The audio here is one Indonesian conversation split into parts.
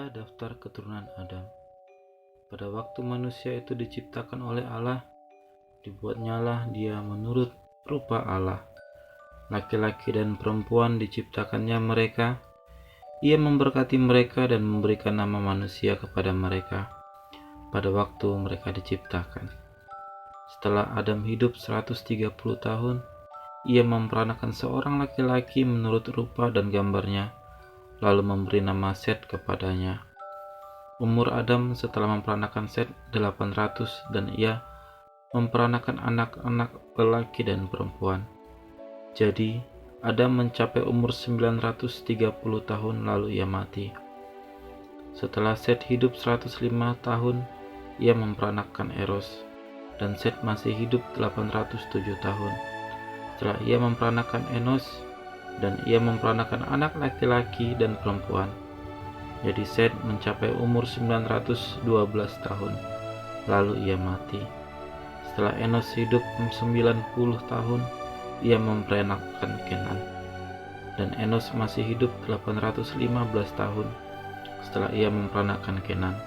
Inilah daftar keturunan Adam. Pada waktu manusia itu diciptakan oleh Allah, dibuatnyalah dia menurut rupa Allah. Laki-laki dan perempuan diciptakannya mereka. Ia memberkati mereka dan memberikan nama manusia kepada mereka pada waktu mereka diciptakan. Setelah Adam hidup 130 tahun, ia memperanakan seorang laki-laki menurut rupa dan gambarnya, lalu memberi nama Set kepadanya. Umur Adam setelah memperanakan Set 800 dan ia memperanakan anak-anak lelaki dan perempuan. Jadi, Adam mencapai umur 930 tahun lalu ia mati. Setelah Set hidup 105 tahun, ia memperanakan Eros, dan Set masih hidup 807 tahun. Setelah ia memperanakan Enos, dan ia memperanakan anak laki-laki dan perempuan. Jadi Set mencapai umur 912 tahun, lalu ia mati. Setelah Enos hidup 90 tahun, ia memperanakan Kenan. Dan Enos masih hidup 815 tahun setelah ia memperanakan Kenan.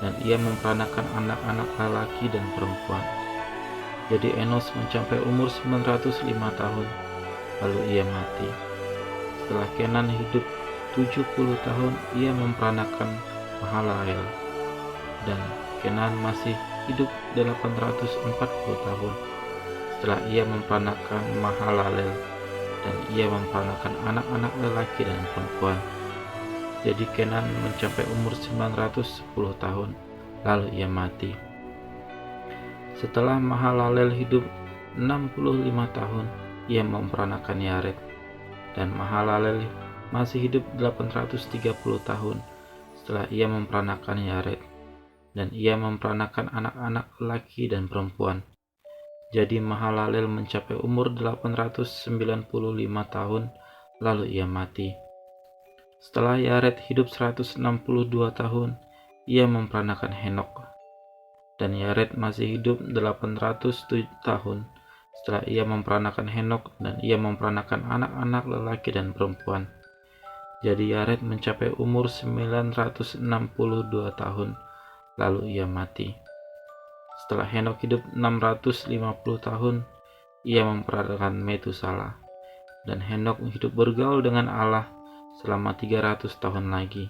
Dan ia memperanakan anak-anak lelaki dan perempuan. Jadi Enos mencapai umur 905 tahun, lalu ia mati. Setelah Kenan hidup 70 tahun, ia memperanakan Mahalael. Dan Kenan masih hidup 840 tahun setelah ia memperanakan Mahalalel, dan ia memperanakan anak-anak lelaki dan perempuan. Jadi Kenan mencapai umur 910 tahun, lalu ia mati. Setelah Mahalalel hidup 65 tahun, ia memperanakan Yared, dan Mahalalel masih hidup 830 tahun setelah ia memperanakan Yared, dan ia memperanakan anak-anak lelaki dan perempuan. Jadi Mahalalel mencapai umur 895 tahun, lalu ia mati. Setelah Yared hidup 162 tahun, ia memperanakan Henok. Dan Yared masih hidup 807 tahun setelah ia memperanakan Henok, dan ia memperanakan anak-anak lelaki dan perempuan. Jadi Yared mencapai umur 962 tahun, lalu ia mati. Setelah Henok hidup 650 tahun, ia memperanakan Metusala. Dan Henok hidup bergaul dengan Allah selama 300 tahun lagi.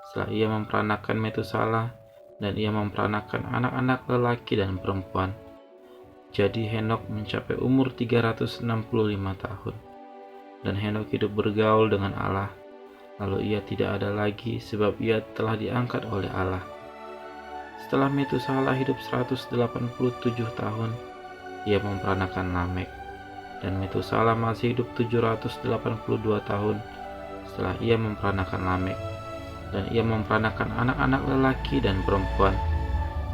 Setelah ia memperanakan Metusala, dan ia memperanakan anak-anak lelaki dan perempuan. Jadi Henok mencapai umur 365 tahun. Dan Henok hidup bergaul dengan Allah, lalu ia tidak ada lagi sebab ia telah diangkat oleh Allah. Setelah Metusala hidup 187 tahun, ia memperanakan Lamek. Dan Metusala masih hidup 782 tahun setelah ia memperanakan Lamek. Dan ia memperanakan anak-anak lelaki dan perempuan.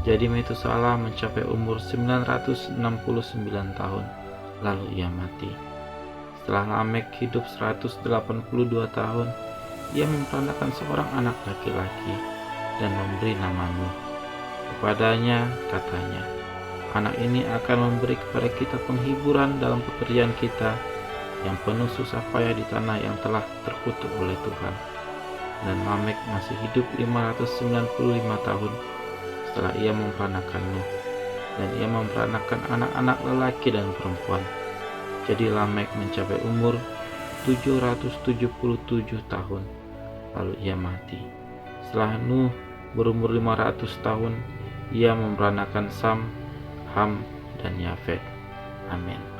Jadi Metusala mencapai umur 969 tahun, lalu ia mati. Setelah Lamek hidup 182 tahun, ia memperanakan seorang anak laki-laki dan memberi nama Nuh. Kepadanya katanya, anak ini akan memberi kepada kita penghiburan dalam pekerjaan kita yang penuh susah payah di tanah yang telah terkutuk oleh Tuhan. Dan Lamek masih hidup 595 tahun setelah ia memperanakan Nuh, dan ia memperanakan anak-anak lelaki dan perempuan. Jadi Lamek mencapai umur 777 tahun, lalu ia mati. Setelah Nuh berumur 500 tahun, ia memperanakan Sam, Ham, dan Yafet. Amin.